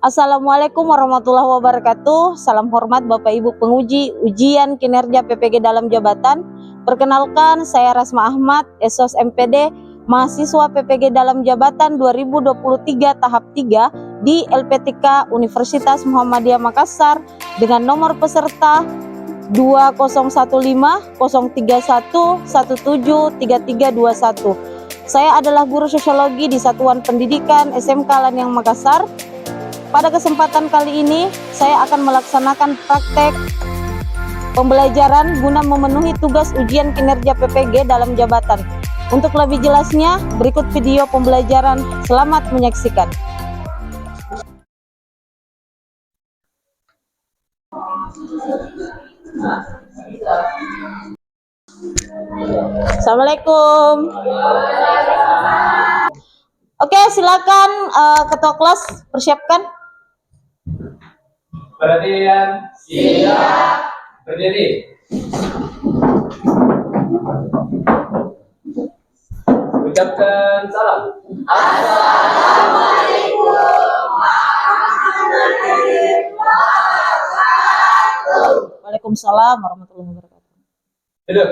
Assalamualaikum warahmatullahi wabarakatuh. Salam hormat Bapak Ibu penguji ujian kinerja PPG dalam jabatan. Perkenalkan, saya Rasma Ahmad, Esos MPD, mahasiswa PPG dalam jabatan 2023 tahap 3 di LPTK Universitas Muhammadiyah Makassar dengan nomor peserta 205031173321. Saya adalah guru sosiologi di Satuan Pendidikan SMK Lanyang Makassar. Pada kesempatan kali ini, saya akan melaksanakan praktek pembelajaran guna memenuhi tugas ujian kinerja PPG dalam jabatan. Untuk lebih jelasnya, berikut video pembelajaran. Selamat menyaksikan. Assalamualaikum. Oke, silakan ketua kelas persiapkan. Perhatian, siap, berdiri. Ucapkan salam. Assalamualaikum warahmatullahi wabarakatuh. Waalaikumsalam warahmatullahi wabarakatuh. Duduk.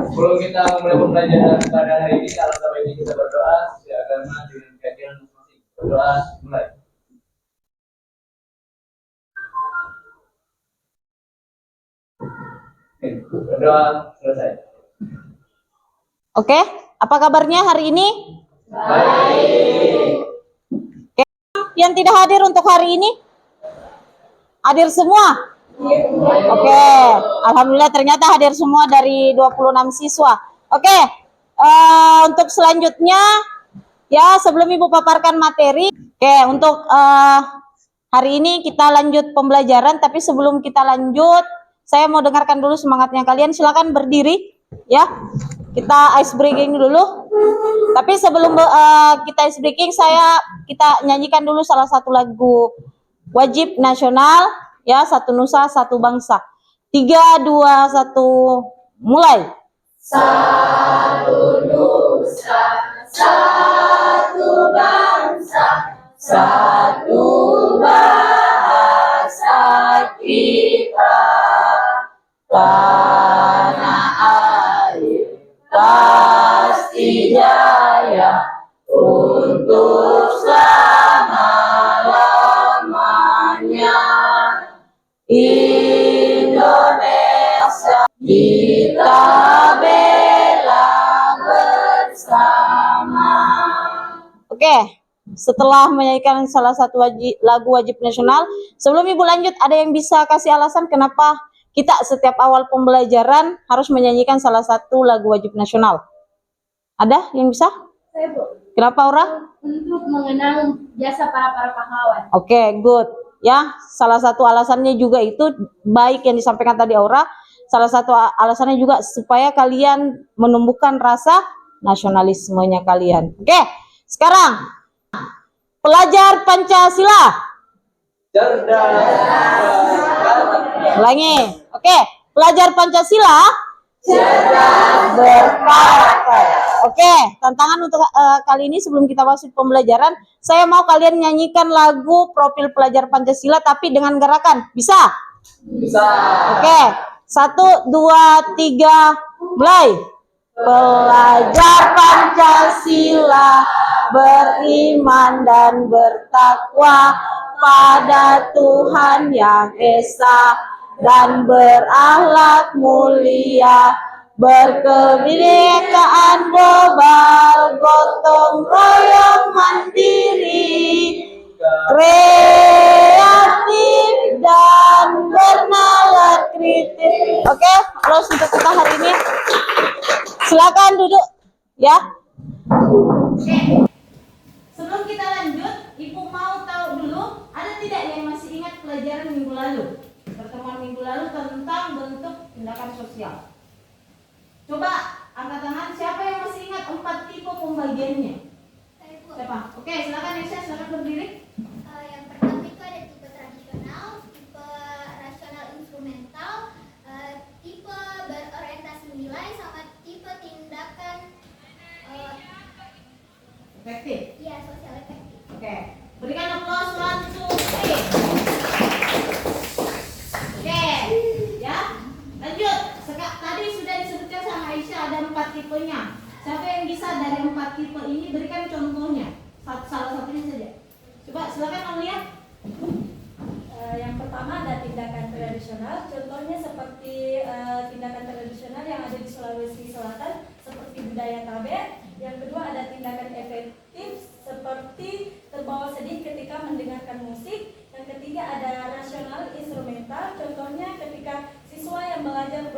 Sebelum kita mulai pembelajaran pada hari ini, kalau sampai ini kita berdoa sesuai agama dengan keyakinan masing-masing. Berdoa mulai. Berdoa selesai. Oke, apa kabarnya hari ini? Baik. Oke, yang tidak hadir untuk hari ini? Hadir semua? Oke, alhamdulillah ternyata hadir semua dari 26 siswa. Oke, untuk selanjutnya ya sebelum Ibu paparkan materi, oke untuk hari ini kita lanjut pembelajaran, tapi sebelum kita lanjut, saya mau dengarkan dulu semangatnya kalian. Silakan berdiri, ya. Kita ice breaking dulu. Tapi sebelum kita ice breaking, kita nyanyikan dulu salah satu lagu wajib nasional, ya, Satu Nusa Satu Bangsa. 3, 2, 1, mulai. Satu nusa, satu bangsa, satu bahasa kita. Tanah air pasti jaya untuk selama-lamanya. Indonesia kita bela bersama. Oke, setelah menyanyikan salah satu lagu wajib nasional, sebelum Ibu lanjut, ada yang bisa kasih alasan kenapa kita setiap awal pembelajaran harus menyanyikan salah satu lagu wajib nasional? Ada yang bisa? Saya, Bu. Kenapa, Aura? Untuk mengenang jasa para pahlawan. Oke, good. Ya, salah satu alasannya juga itu baik yang disampaikan tadi Aura. Salah satu alasannya juga supaya kalian menumbuhkan rasa nasionalismenya kalian. Oke, sekarang pelajar Pancasila. Ulangi. Oke, pelajar Pancasila Cerdas berkarakter. Oke, tantangan untuk kali ini sebelum kita masuk pembelajaran, saya mau kalian nyanyikan lagu profil pelajar Pancasila tapi dengan gerakan. Bisa? Bisa. Oke, 1, 2, 3, mulai. Pelajar Pancasila beriman dan bertakwa pada Tuhan Yang Esa dan berakhlak mulia, berkebinekaan global, gotong royong mandiri, kreatif dan bernalar kritis. Oke, close untuk kita hari ini. Silakan duduk, ya. Sebelum kita lanjut, Ibu mau tahu dulu, ada tidak yang masih ingat pelajaran minggu lalu? Pertemuan minggu lalu tentang bentuk tindakan sosial. Coba angkat tangan, siapa yang masih ingat 4 tipe pembagiannya? Siapa? Oke, silakan Nesya, silakan berdiri. Yang pertama itu ada tipe tradisional, tipe rasional instrumental, tipe berorientasi nilai, sama tipe tindakan Efektif. Iya, sosial efektif. Oke, berikan aplaus 1, 2, 3. Oke, ya. Lanjut. Tadi sudah disebutkan sama Aisyah ada 4 tipenya. Siapa yang bisa dari 4 tipe ini berikan contohnya? Salah satunya saja. Coba silakan Aulia. Yang pertama ada tindakan tradisional, contohnya seperti tindakan tradisional yang ada di Sulawesi Selatan seperti budaya Tabe. Yang kedua ada tindakan efektif seperti terbawa sedih ketika mendengarkan musik. Yang ketiga ada rasional instrumental, contohnya ketika siswa yang belajar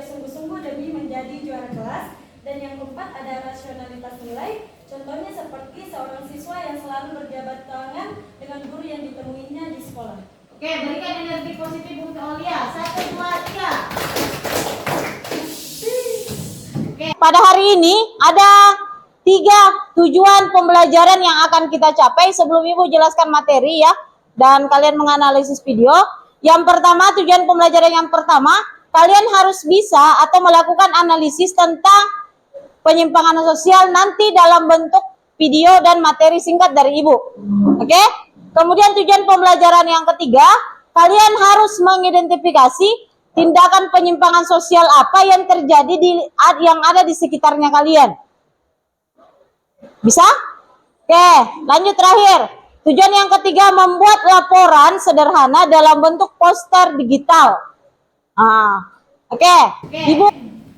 sungguh-sungguh demi menjadi juara kelas. Dan yang keempat ada rasionalitas nilai, contohnya seperti seorang siswa yang selalu berjabat tangan dengan guru yang ditemuinya di sekolah. Oke, berikan energi positif untuk Aulia. 1, 2, 3. Oke, pada hari ini ada 3 tujuan pembelajaran yang akan kita capai. Sebelum Ibu jelaskan materi ya, dan kalian menganalisis video. Yang pertama, tujuan pembelajaran yang pertama, kalian harus bisa atau melakukan analisis tentang penyimpangan sosial nanti dalam bentuk video dan materi singkat dari Ibu. Oke? Kemudian tujuan pembelajaran yang ketiga, kalian harus mengidentifikasi tindakan penyimpangan sosial apa yang terjadi yang ada di sekitarnya kalian. Bisa? Oke, lanjut terakhir. Tujuan yang ketiga, membuat laporan sederhana dalam bentuk poster digital. Oke. Ibu.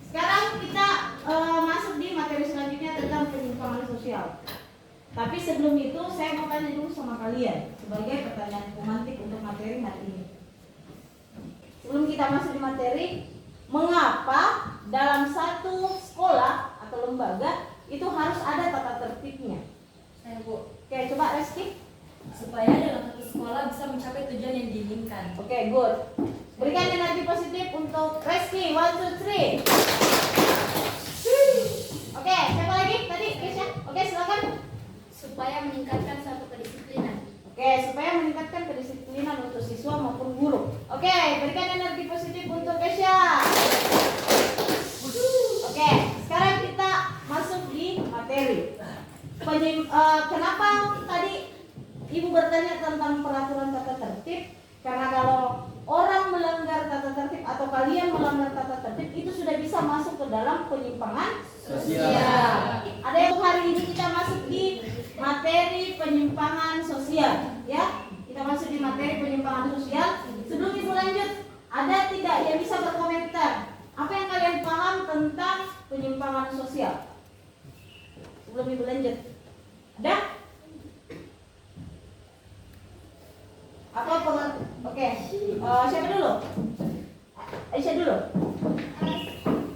Sekarang kita masuk di materi selanjutnya tentang penyimpangan sosial. Tapi sebelum itu saya mau tanya dulu sama kalian sebagai pertanyaan pemantik untuk materi hari ini. Sebelum kita masuk di materi, mengapa dalam satu sekolah atau lembaga itu harus ada tata tertibnya? Saya Bu, Oke, coba Reski. supaya dalam satu sekolah bisa mencapai tujuan yang diinginkan. Oke, good. Berikan energi positif untuk Reski. 1, 2, 3. Oke, siapa lagi? Tadi Kesha. Oke, silakan. Supaya meningkatkan suatu kedisiplinan. Oke, supaya meningkatkan kedisiplinan untuk siswa maupun guru. Oke, berikan energi positif untuk Kesha. Oke, sekarang kita masuk di materi. Kenapa tadi Ibu bertanya tentang peraturan tata tertib? Karena kalau orang melanggar tata tertib atau kalian melanggar tata tertib itu sudah bisa masuk ke dalam penyimpangan sosial. Ada yang hari ini kita masuk di materi penyimpangan sosial, ya? Kita masuk di materi penyimpangan sosial. Sebelum Ibu lanjut, ada tidak yang bisa berkomentar? Apa yang kalian paham tentang penyimpangan sosial? Sebelum Ibu lanjut, ada? Oke, siapa dulu? Aisyah dulu.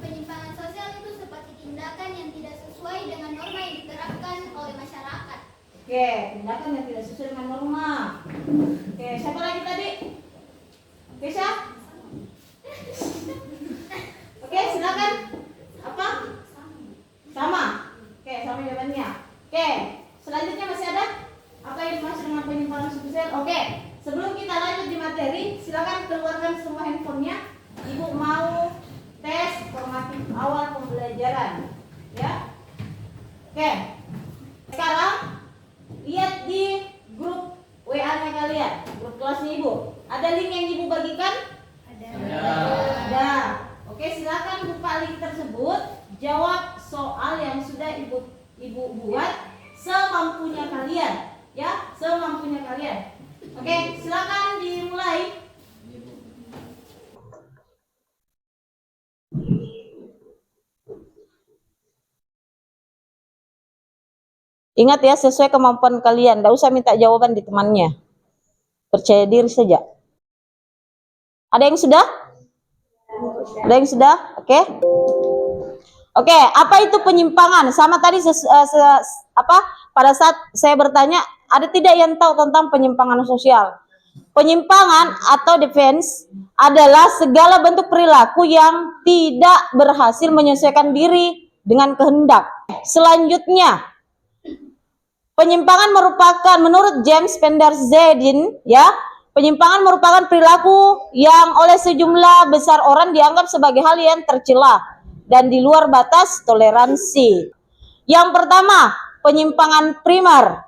Penyimpangan sosial itu seperti tindakan yang tidak sesuai dengan norma yang diterapkan oleh masyarakat. Oke, tindakan yang tidak sesuai dengan norma. Oke, siapa lagi tadi? Kesha? Oke, silakan. Apa? Sama. Oke, sama jawabannya. Oke, selanjutnya masih ada? Apa yang dimaksud dengan penyimpangan sosial? Oke. Sebelum kita lanjut di materi, silakan keluarkan semua handphonenya. Ibu mau tes formatif awal pembelajaran, ya. Oke. Sekarang lihat di grup WA-nya kalian, grup kelasnya Ibu. Ada link yang Ibu bagikan? Ada. Oke, silakan buka link tersebut. Jawab soal yang sudah Ibu buat semampunya kalian, ya, semampunya kalian. Oke, silakan dimulai. Ingat ya, sesuai kemampuan kalian. Tidak usah minta jawaban di temannya. Percaya diri saja. Ada yang sudah? Ada yang sudah? Oke. Oke, apa itu penyimpangan? Sama tadi pada saat saya bertanya, ada tidak yang tahu tentang penyimpangan sosial? Penyimpangan atau deviance adalah segala bentuk perilaku yang tidak berhasil menyesuaikan diri dengan kehendak. Selanjutnya, penyimpangan merupakan, menurut James Penderzedin, ya, penyimpangan merupakan perilaku yang oleh sejumlah besar orang dianggap sebagai hal yang tercela dan di luar batas toleransi. Yang pertama, penyimpangan primer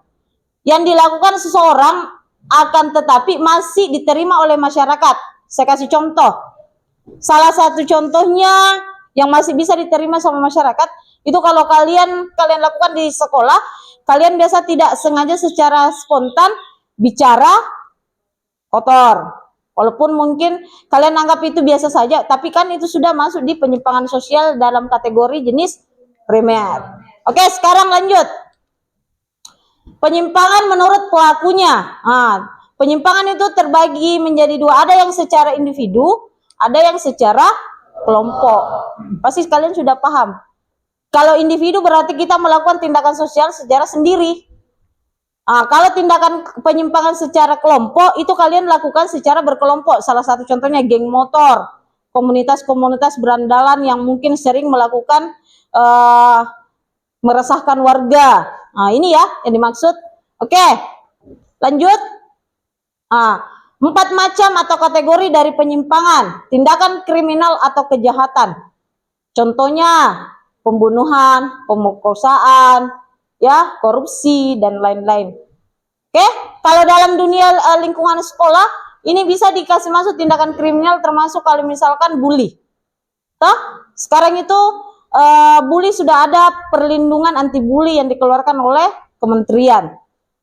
yang dilakukan seseorang akan tetapi masih diterima oleh masyarakat. Saya kasih contoh. Salah satu contohnya yang masih bisa diterima sama masyarakat itu kalau kalian lakukan di sekolah, kalian biasa tidak sengaja secara spontan bicara kotor. Walaupun mungkin kalian anggap itu biasa saja, tapi kan itu sudah masuk di penyimpangan sosial dalam kategori jenis primer. Oke, sekarang lanjut. Penyimpangan menurut pelakunya. Penyimpangan itu terbagi menjadi dua. Ada yang secara individu, ada yang secara kelompok. Pasti kalian sudah paham. Kalau individu berarti kita melakukan tindakan sosial secara sendiri. Kalau tindakan penyimpangan secara kelompok itu kalian lakukan secara berkelompok. Salah satu contohnya geng motor, komunitas-komunitas berandalan yang mungkin sering melakukan meresahkan warga. Ini ya yang dimaksud. Oke, lanjut. 4 macam atau kategori dari penyimpangan, tindakan kriminal atau kejahatan. Contohnya pembunuhan, pemerkosaan, ya, korupsi dan lain-lain. Oke, kalau dalam dunia lingkungan sekolah ini bisa dikasih masuk tindakan kriminal termasuk kalau misalkan bully. Toh, sekarang itu bully sudah ada perlindungan anti bully yang dikeluarkan oleh kementerian.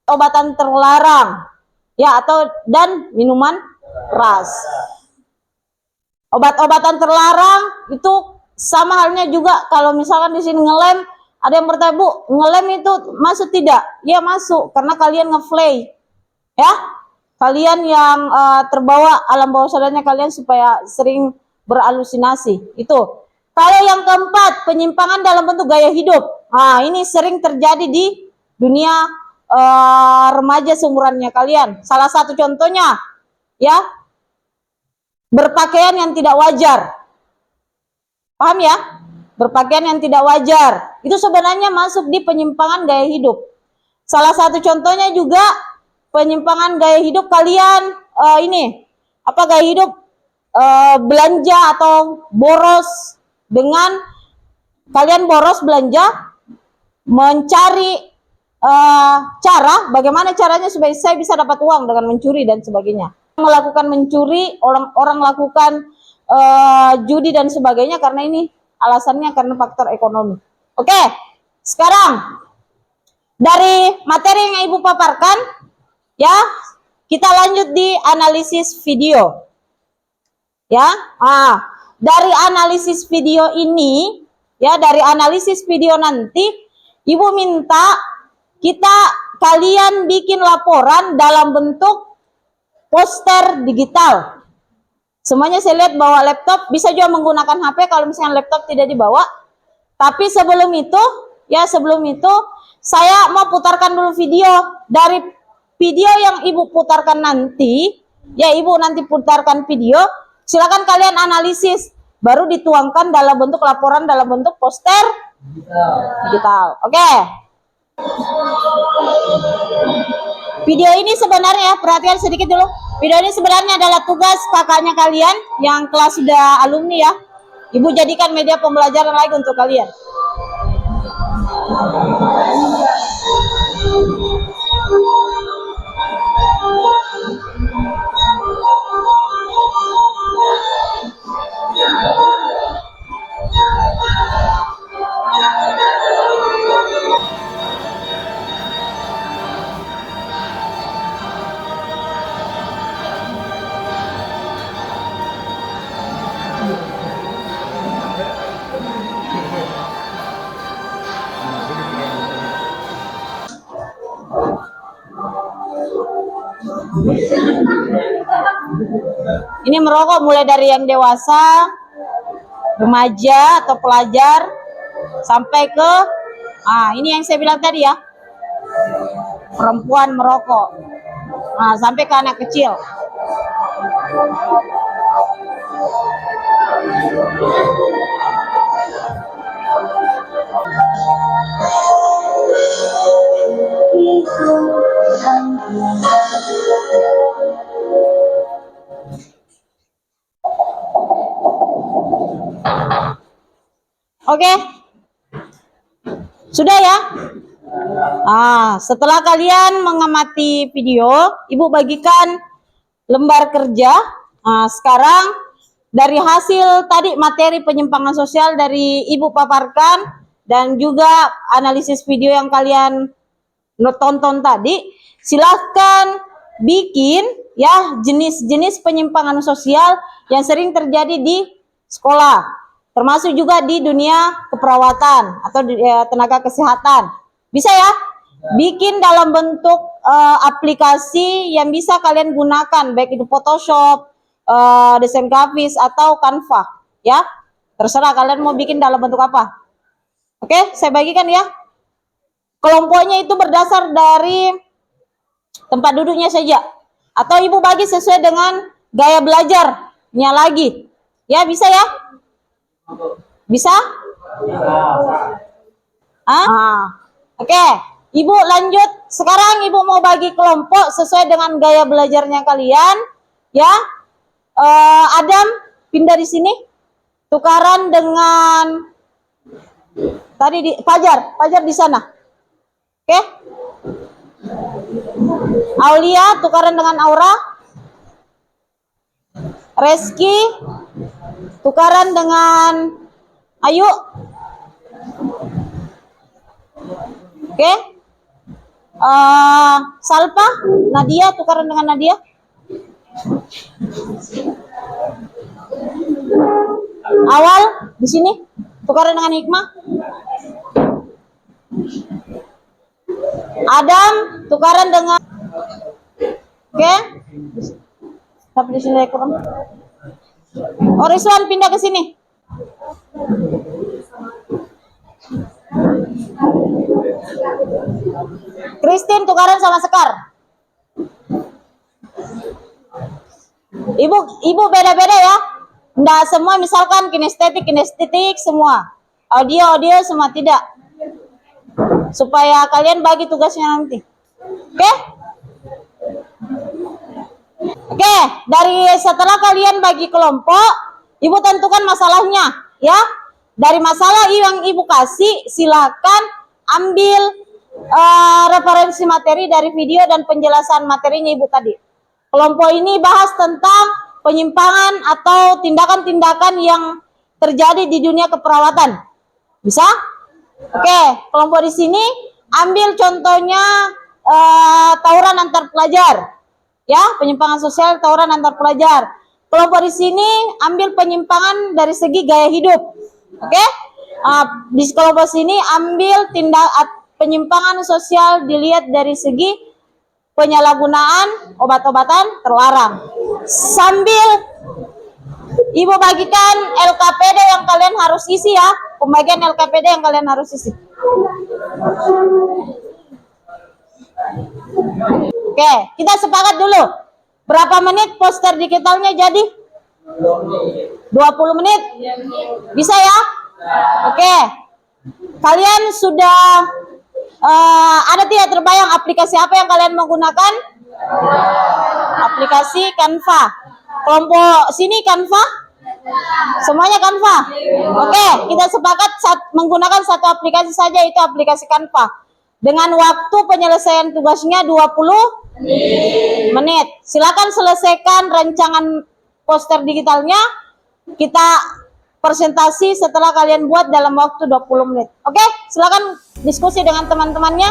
Obatan terlarang, ya, dan minuman keras. Obat-obatan terlarang itu sama halnya juga kalau misalkan di sini ngelem, ada yang bertanya, Bu, ngelem itu masuk tidak? Ya masuk, karena kalian ngeplay, ya. Kalian yang terbawa alam bawah sadarnya kalian supaya sering berhalusinasi. Itu. Kalau yang keempat, penyimpangan dalam bentuk gaya hidup. Ini sering terjadi di dunia remaja seumurannya kalian. Salah satu contohnya, ya, berpakaian yang tidak wajar. Paham ya? Berpakaian yang tidak wajar. Itu sebenarnya masuk di penyimpangan gaya hidup. Salah satu contohnya juga penyimpangan gaya hidup kalian gaya hidup belanja atau boros dengan kalian boros belanja mencari cara bagaimana caranya supaya saya bisa dapat uang dengan mencuri dan sebagainya. Melakukan mencuri, orang lakukan judi dan sebagainya karena ini alasannya karena faktor ekonomi. Oke, sekarang dari materi yang Ibu paparkan, ya, kita lanjut di analisis video. Ya, dari analisis video ini, ya, dari analisis video nanti, Ibu minta kalian bikin laporan dalam bentuk poster digital. Semuanya saya lihat bawa laptop, bisa juga menggunakan HP kalau misalnya laptop tidak dibawa. Tapi sebelum itu, saya mau putarkan dulu video. Dari video yang Ibu putarkan nanti, ya, Ibu nanti putarkan video, silakan kalian analisis, baru dituangkan dalam bentuk laporan dalam bentuk poster digital. Oke. Video ini sebenarnya, perhatikan sedikit dulu. Video ini sebenarnya adalah tugas kakaknya kalian yang kelas sudah alumni, ya. Ibu jadikan media pembelajaran lagi untuk kalian. Ini merokok mulai dari yang dewasa, remaja atau pelajar, sampai ke ini yang saya bilang tadi, ya, perempuan merokok, sampai ke anak kecil. Oke. Sudah ya? Setelah kalian mengamati video, Ibu bagikan lembar kerja. Sekarang dari hasil tadi materi penyimpangan sosial dari Ibu paparkan dan juga analisis video yang kalian tonton tadi, silahkan bikin ya jenis-jenis penyimpangan sosial yang sering terjadi di sekolah, termasuk juga di dunia keperawatan atau tenaga kesehatan. Bisa ya? Bikin dalam bentuk aplikasi yang bisa kalian gunakan, baik itu Photoshop, desain grafis atau Canva, ya. Terserah kalian mau bikin dalam bentuk apa. Oke, saya bagikan ya. Kelompoknya itu berdasar dari tempat duduknya saja. Atau Ibu bagi sesuai dengan gaya belajarnya lagi. Ya, bisa ya? Bisa? Oke, Ibu lanjut. Sekarang Ibu mau bagi kelompok sesuai dengan gaya belajarnya kalian. Ya, Adam pindah di sini. Tukaran dengan tadi Fajar di sana. Oke. Aulia tukaran dengan Aura. Reski tukaran dengan Ayu. Oke. Salpa, Nadia tukaran dengan Nadia. Awal di sini tukaran dengan Hikmah. Adam tukaran dengan oke. Tapi di sini kurang. Rizwan pindah ke sini. Christine tukaran sama Sekar. Ibu beda-beda ya. Nggak semua misalkan kinestetik semua. Audio semua tidak. Supaya kalian bagi tugasnya nanti. Oke? Oke, dari setelah kalian bagi kelompok, Ibu tentukan masalahnya, ya. Dari masalah yang Ibu kasih, silakan ambil referensi materi dari video dan penjelasan materinya Ibu tadi. Kelompok ini bahas tentang penyimpangan atau tindakan-tindakan yang terjadi di dunia keperawatan. Bisa? Oke, kelompok di sini ambil contohnya tawuran antar pelajar. Ya, penyimpangan sosial tawuran antar pelajar. Kelompok di sini ambil penyimpangan dari segi gaya hidup. Oke? Di kelompok sini ambil penyimpangan sosial dilihat dari segi penyalahgunaan obat-obatan terlarang. Sambil Ibu bagikan LKPD yang kalian harus isi ya. Pembagian LKPD yang kalian harus isi. Oke, kita sepakat dulu. Berapa menit poster digitalnya jadi? 20 menit? Bisa ya? Oke. Kalian sudah ada tidak terbayang aplikasi apa yang kalian menggunakan? Aplikasi Canva. Kelompok sini Canva? Semuanya Canva? Oke, kita sepakat menggunakan satu aplikasi saja, itu aplikasi Canva. Dengan waktu penyelesaian tugasnya 20 menit. Silakan selesaikan rancangan poster digitalnya. Kita presentasi setelah kalian buat dalam waktu 20 menit. Oke, silakan diskusi dengan teman-temannya.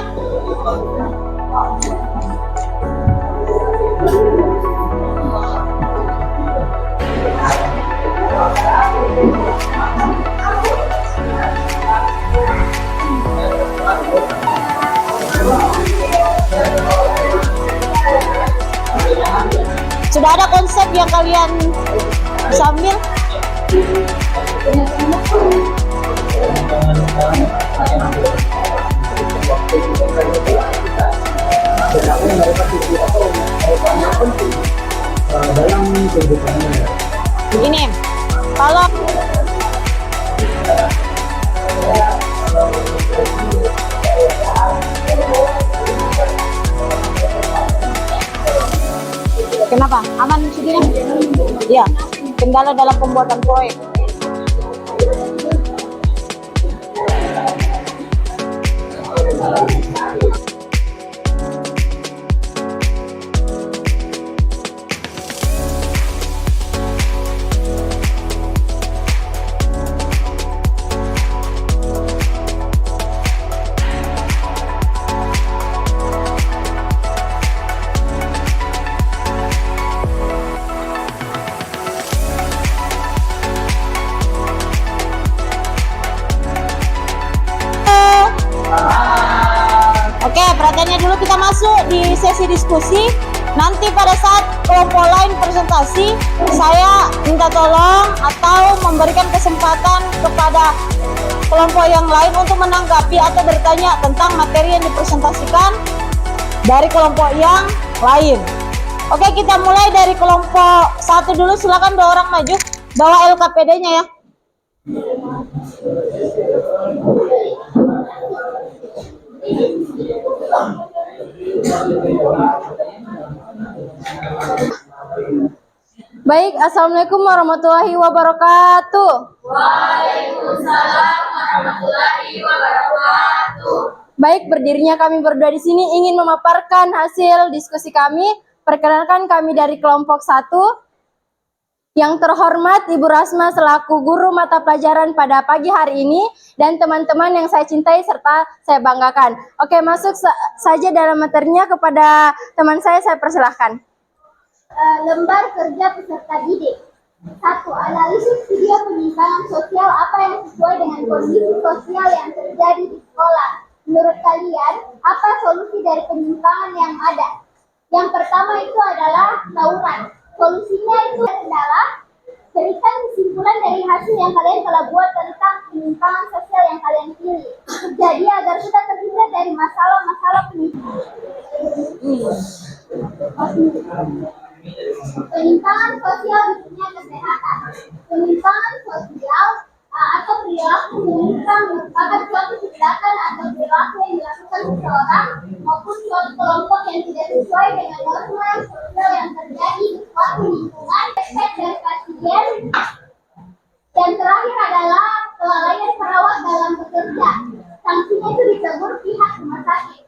Sudah ada konsep yang kalian bisa ambil? Begini, kalau kenapa? Aman segini? Ya, kendala dalam pembuatan proyek. Oke, perhatiannya dulu, kita masuk di sesi diskusi. Nanti pada saat kelompok lain presentasi, saya minta tolong atau memberikan kesempatan kepada kelompok yang lain untuk menanggapi atau bertanya tentang materi yang dipresentasikan dari kelompok yang lain. Oke, kita mulai dari kelompok 1 dulu. Silakan 2 orang maju, bawa LKPD-nya ya. Baik, Assalamualaikum warahmatullahi wabarakatuh. Waalaikumsalam warahmatullahi wabarakatuh. Baik, berdirinya kami berdua di sini ingin memaparkan hasil diskusi kami. Perkenalkan, kami dari kelompok 1. Yang terhormat Ibu Rasma selaku guru mata pelajaran pada pagi hari ini, dan teman-teman yang saya cintai serta saya banggakan. Oke, masuk saja dalam materinya. Kepada teman saya persilahkan. Lembar kerja peserta didik. 1. Analisis video penyimpangan sosial apa yang sesuai dengan kondisi sosial yang terjadi di sekolah. Menurut kalian, apa solusi dari penyimpangan yang ada? Yang pertama itu adalah tawuran. Solusinya itu adalah berikan kesimpulan dari hasil yang kalian telah buat tentang penyimpangan sosial yang kalian pilih. Jadi agar kita terhindar dari masalah-masalah penyimpangan sosial di dunia kesehatan. Penyimpangan sosial atau perilaku menyimpang merupakan suatu tindakan atau perilaku yang dilakukan seseorang maupun suatu kelompok yang tidak sesuai dengan norma sosial yang terjadi di suatu lingkungan, efek dari pasien. Dan terakhir adalah kelalaian perawat dalam bekerja. Sanksinya itu ditegur pihak rumah sakit.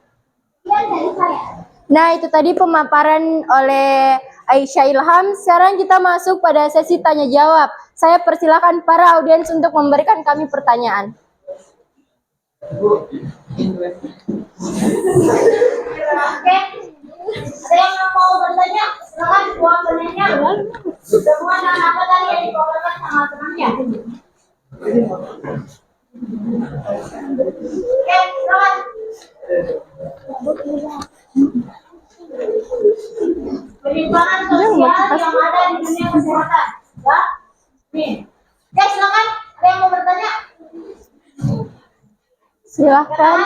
Sekian dari saya. Nah, itu tadi pemaparan oleh Aisyah Ilham. Sekarang kita masuk pada sesi tanya jawab. Saya persilakan para audiens untuk memberikan kami pertanyaan. Oke, ada yang mau bertanya? Silakan buat penanya. Semua nama apa tadi yang dibawakan sama temannya? Oke, silakan. Penyimpangan sosial yang ada di dunia kesehatan. Ya, nih. Oke, silakan. Ada yang mau bertanya? Silahkan.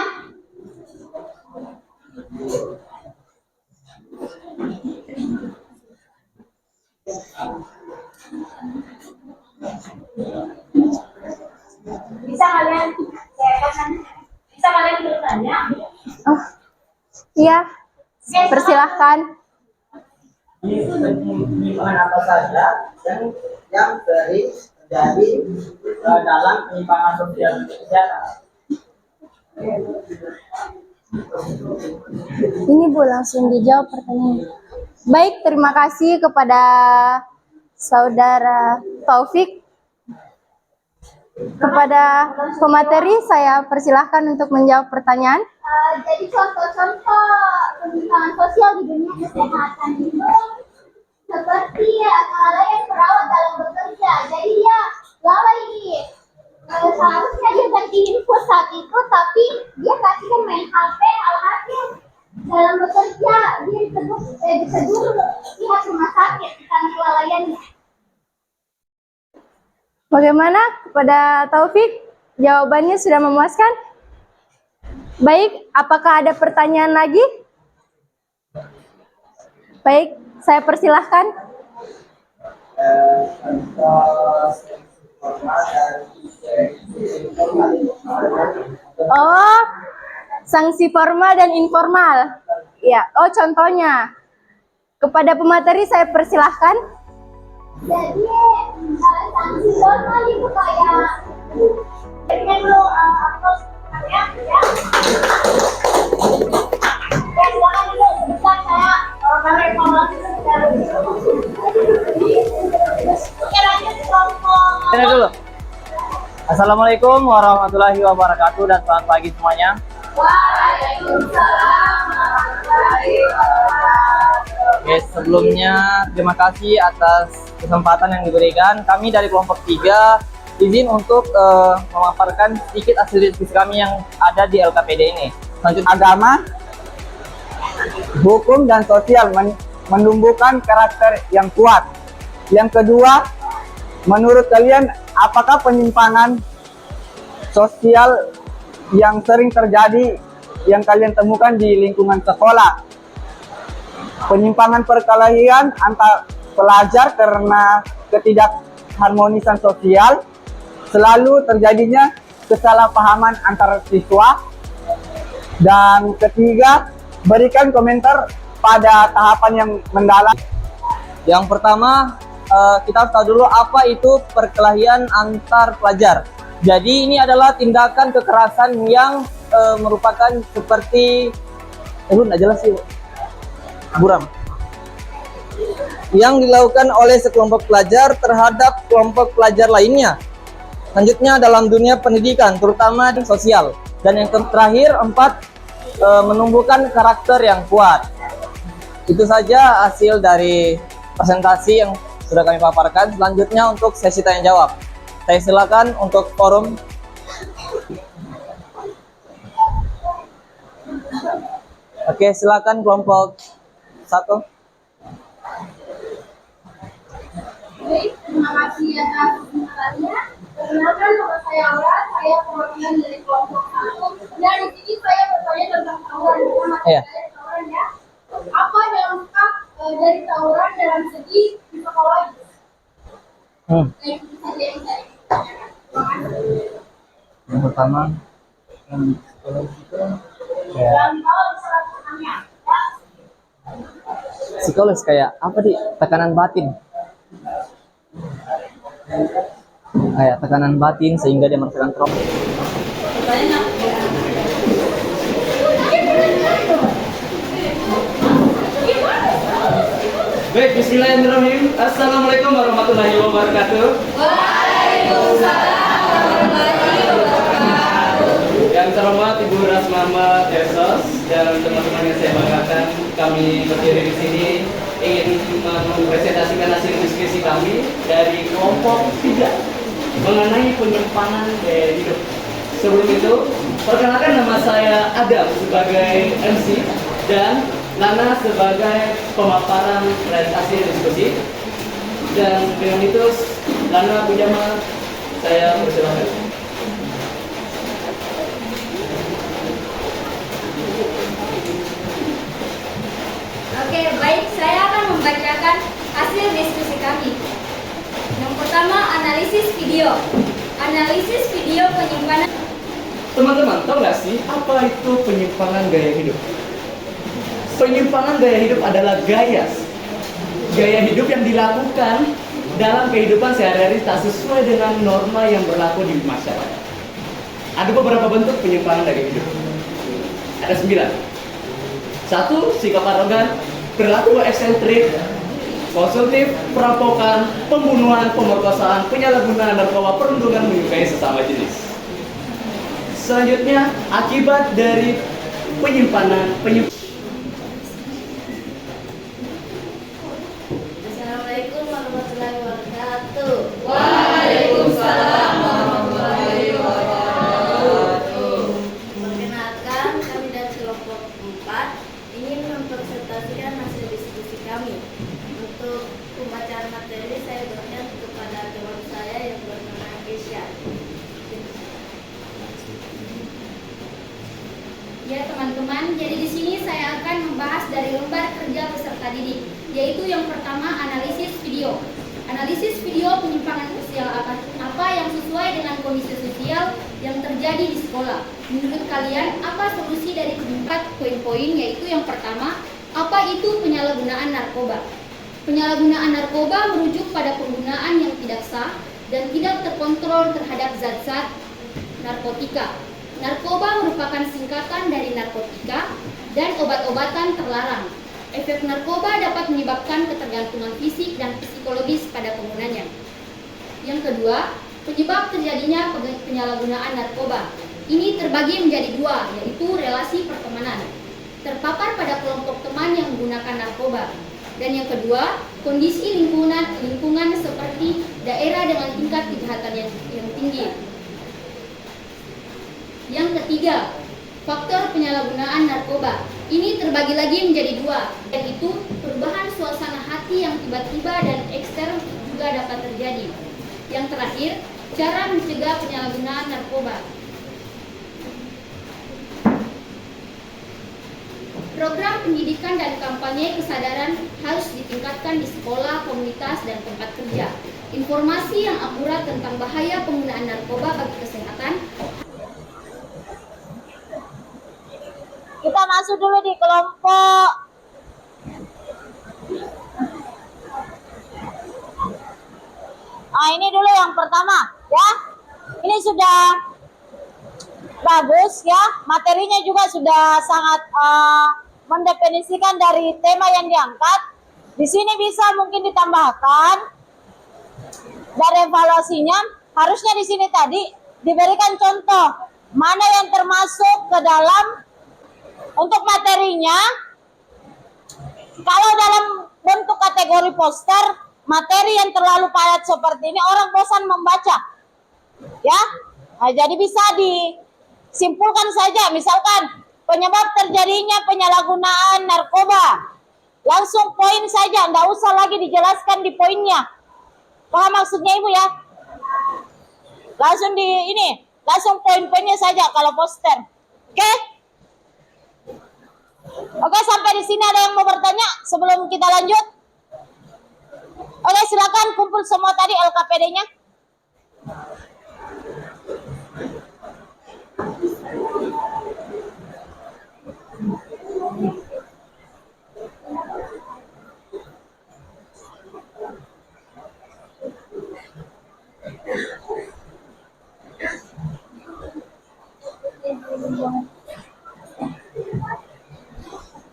Bisa kalian bertanya? Oh, iya. Persilahkan. Penyimpangan apa saja yang sering terjadi dalam penyimpangan sosial di kesehatan? Ini Bu, langsung dijawab pertanyaan. Baik, terima kasih kepada Saudara Taufik. Kepada pemateri, saya persilahkan untuk menjawab pertanyaan. Jadi contoh-contoh penyimpangan sosial di dunia kesehatan itu seperti kelalaian perawat dalam bekerja. Jadi dia lalai seharusnya dia ganti info saat itu, tapi dia kasihkan main HP, alhasil dalam bekerja dia ditegur pihak rumah sakit karena kelalaiannya. Bagaimana kepada Taufik? Jawabannya sudah memuaskan? Baik, apakah ada pertanyaan lagi? Baik, saya persilahkan. Oh, sanksi formal dan informal. Ya, oh contohnya. Kepada pemateri saya persilahkan. Jadi sanksi formal itu kayak dulu ya. Assalamualaikum warahmatullahi wabarakatuh dan selamat pagi semuanya. Waalaikumsalam warahmatullahi wabarakatuh. Oke, sebelumnya terima kasih atas kesempatan yang diberikan. Kami dari kelompok 3 izin untuk memaparkan sedikit hasil diskusi kami yang ada di LKPD ini. Selanjutnya, Agama, hukum, dan sosial menumbuhkan karakter yang kuat. Yang kedua, menurut kalian apakah penyimpangan sosial yang sering terjadi yang kalian temukan di lingkungan sekolah? Penyimpangan perkelahian antar pelajar karena ketidakharmonisan sosial, selalu terjadinya kesalahpahaman antar siswa. Dan ketiga, berikan komentar pada tahapan yang mendalam. yang pertama kita harus tahu dulu apa itu perkelahian antar pelajar. Jadi ini adalah tindakan kekerasan yang merupakan seperti lu nggak jelas sih buram yang dilakukan oleh sekelompok pelajar terhadap kelompok pelajar lainnya. Selanjutnya dalam dunia pendidikan, terutama di sosial. Dan yang terakhir, 4, menumbuhkan karakter yang kuat. Itu saja hasil dari presentasi yang sudah kami paparkan. Selanjutnya untuk sesi tanya jawab. Saya silakan untuk forum. Oke, silakan kelompok 1. Baik, terima kasih atas kesempatannya. Perkenalkan, nama saya Aura, saya perwakilan dari kelompok 1. Dan di sini saya bertanya tentang tawuran. Pertama Iya. dari tawuran ya. Apa dampak dari tawuran dalam segi psikologis? Baik, itu saja yang saya tanyakan. Terima kasih. Yang pertama, Dan kalau misalnya ya. psikologis kayak apa di tekanan batin. Kayak tekanan batin sehingga dia merasakan trauma. Baik, bismillahirrahmanirrahim. Assalamualaikum warahmatullahi wabarakatuh. Waalaikumsalam warahmatullahi wabarakatuh. Yang terhormat Ibu Rasmama Desos dan teman-teman yang saya banggakan, kami berdiri di sini ingin mempresentasikan hasil diskusi kami dari kelompok 3 mengenai penyimpangan gaya hidup. Sebelum itu, perkenalkan nama saya Adam sebagai MC dan Nana sebagai pemaparan hasil diskusi. Dan dengan itu, Nana Pujama, saya persilakan. Oke, baik. Saya akan membacakan hasil diskusi kami. Yang pertama, analisis video. Analisis video penyimpanan. Teman-teman, tahu nggak sih apa itu penyimpangan gaya hidup? Penyimpangan gaya hidup adalah gaya hidup yang dilakukan dalam kehidupan sehari-hari tak sesuai dengan norma yang berlaku di masyarakat. Ada beberapa bentuk penyimpangan gaya hidup. Ada 9. 1. Sikap arogan, perilaku eksentrik, konsumtif, perampokan, pembunuhan, pemerkosaan, penyalahgunaan narkoba, perundungan menyukai sesama jenis. Selanjutnya, akibat dari penyimpanan Assalamualaikum warahmatullahi wabarakatuh. Waalaikumsalam warahmatullahi wabarakatuh. Perkenalkan, kami dari kelompok 4 ingin mempresentasikan hasil diskusi kami. Untuk pembacaan materi saya berikan kepada teman saya yang bernama Kesha. Ya teman-teman, jadi di sini saya akan membahas dari lembar kerja peserta didik, yaitu yang pertama analisis video. Analisis video penyimpangan sosial apa yang sesuai dengan kondisi sosial yang terjadi di sekolah. Menurut kalian, apa solusi dari keempat poin-poin, yaitu yang pertama, apa itu penyalahgunaan narkoba? Penyalahgunaan narkoba merujuk pada penggunaan yang tidak sah dan tidak terkontrol terhadap zat-zat narkotika. Narkoba merupakan singkatan dari narkotika dan obat-obatan terlarang. Efek narkoba dapat menyebabkan ketergantungan fisik dan psikologis pada penggunanya. Yang kedua, Penyebab terjadinya penyalahgunaan narkoba ini terbagi menjadi dua, yaitu relasi pertemanan, terpapar pada kelompok teman yang menggunakan narkoba, dan yang kedua, kondisi lingkungan seperti daerah dengan tingkat kejahatan yang tinggi. Yang ketiga, faktor penyalahgunaan narkoba ini terbagi lagi menjadi dua, yaitu perubahan suasana hati yang tiba-tiba dan ekstern juga dapat terjadi. Yang terakhir, cara mencegah penyalahgunaan narkoba. Program pendidikan dan kampanye kesadaran harus ditingkatkan di sekolah, komunitas, dan tempat kerja. Informasi yang akurat tentang bahaya penggunaan narkoba bagi kesehatan. Kita masuk dulu di kelompok ini dulu yang pertama ya. Ini sudah bagus ya, materinya juga sudah sangat mendefinisikan dari tema yang diangkat. Di sini bisa mungkin ditambahkan dari evaluasinya, harusnya di sini tadi diberikan contoh mana yang termasuk ke dalam untuk materinya. Kalau dalam bentuk kategori poster, materi yang terlalu padat seperti ini orang bosan membaca ya. Nah, jadi bisa disimpulkan saja, misalkan penyebab terjadinya penyalahgunaan narkoba, langsung poin saja, nggak usah lagi dijelaskan di poinnya. Paham maksudnya Ibu ya? Langsung langsung poin-poinnya saja kalau poster. Oke? Oke, sampai di sini ada yang mau bertanya sebelum kita lanjut? Oke, silakan kumpul semua tadi LKPD-nya.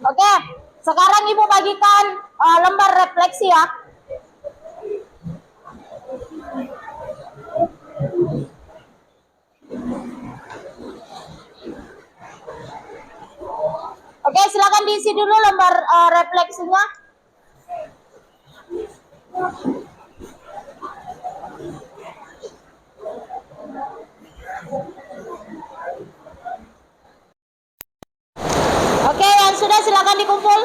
Oke, sekarang Ibu bagikan lembar refleksi ya. Oke, silakan diisi dulu lembar refleksinya. Oke, yang sudah silakan dikumpul.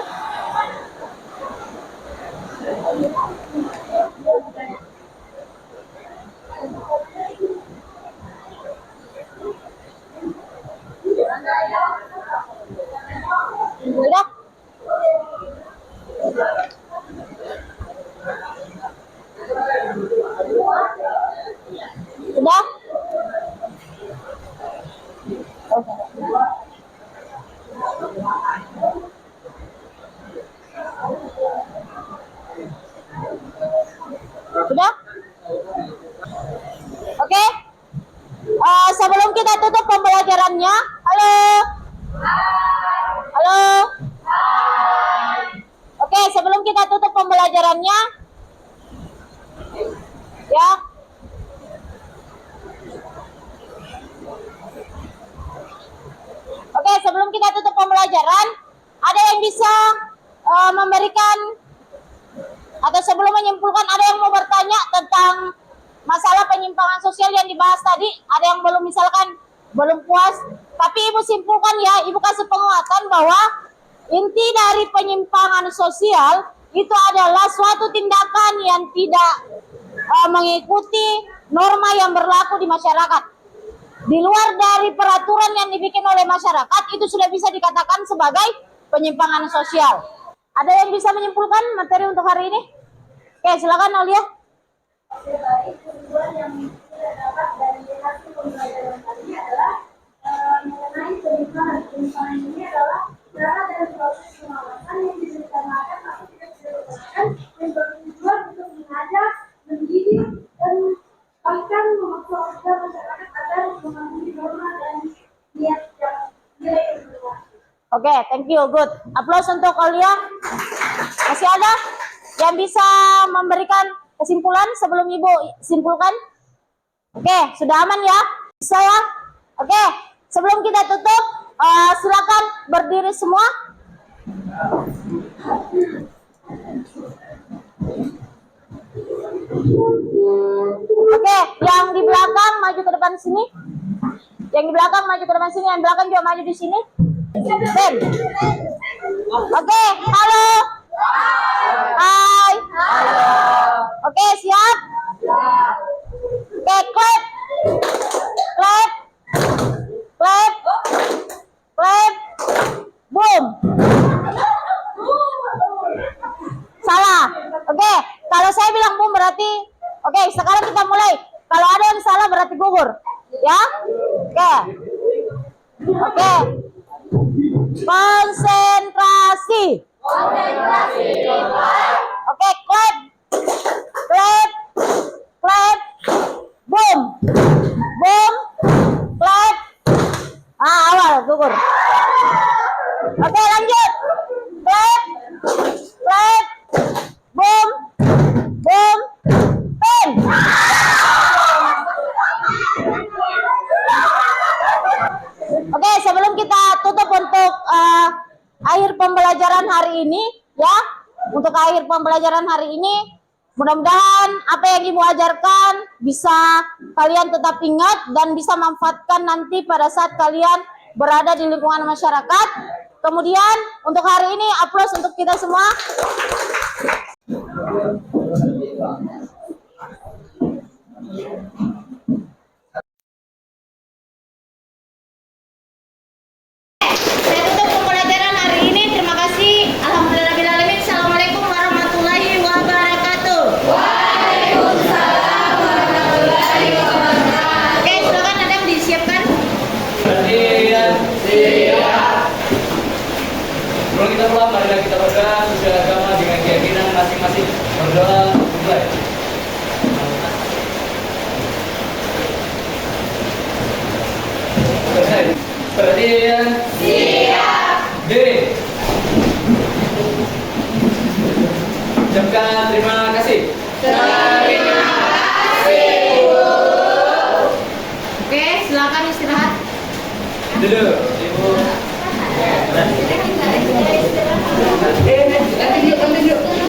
Sudah? Sudah? Sudah? Oke. Sebelum kita tutup pembelajarannya, halo. Halo. Oke, sebelum kita tutup pembelajarannya, ya. Oke, sebelum kita tutup pembelajaran, ada yang bisa memberikan atau sebelum menyimpulkan, ada yang mau bertanya tentang masalah penyimpangan sosial yang dibahas tadi? Ada yang belum, misalkan belum puas, tapi Ibu simpulkan ya, Ibu kasih penguatan bahwa inti dari penyimpangan sosial itu adalah suatu tindakan yang tidak mengikuti norma yang berlaku di masyarakat. Di luar dari peraturan yang dibikin oleh masyarakat, itu sudah bisa dikatakan sebagai penyimpangan sosial. Ada yang bisa menyimpulkan materi untuk hari ini? Oke, silakan Aulia. Tujuan yang kita dapat dari hasil pembelajaran tadi adalah mengenai penyimpangan. Penyimpangan ini adalah cara dan proses pengawasan yang direncanakan atau tidak direncanakan yang bertujuan untuk mengajak, mendidik, dan bahkan memaksa warga masyarakat agar memahami norma dan niat yang berlaku. Oke, thank you, good. Aplaus untuk Aulia. Masih ada yang bisa memberikan kesimpulan sebelum Ibu simpulkan? Oke, sudah aman ya? Bisa ya? Oke, sebelum kita tutup, silakan berdiri semua. Oke, yang di belakang maju ke depan sini. Yang di belakang maju ke depan sini, yang belakang juga maju di sini. Ben. Oke, halo. Hai. Oke, siap? Oke, clap. Clap. Clap. Clap. Boom. Salah. Oke, kalau saya bilang boom berarti oke, sekarang kita mulai. Kalau ada yang salah berarti gugur. Ya? Oke. Oke. Konsentrasi. Oke, clap. Clap. Clap. Boom. Boom. Clap. Awal gugur. Oke, lanjut. Clap. Clap. Boom. Boom. Pen. Oke, sebelum kita tutup untuk akhir pembelajaran hari ini, ya, untuk akhir pembelajaran hari ini, mudah-mudahan apa yang Ibu ajarkan bisa kalian tetap ingat dan bisa manfaatkan nanti pada saat kalian berada di lingkungan masyarakat. Kemudian untuk hari ini, aplaus untuk kita semua. Saya tutup pembelajaran hari ini. Terima kasih. Alhamdulillahirrahmanirrahim. Assalamualaikum warahmatullahi wabarakatuh. Waalaikumsalam warahmatullahi wabarakatuh. Oke, silakan Adam disiapkan. Perhatian, siap. Sebelum kita pulang, marilah kita berdoa sesuai agama dengan keyakinan masing-masing. Berdoa, mulai. Perhatian, siap. Diri. Ucapkan terima kasih. Terima kasih. Oke, silakan istirahat. Duduk, Ibu. Lanjut.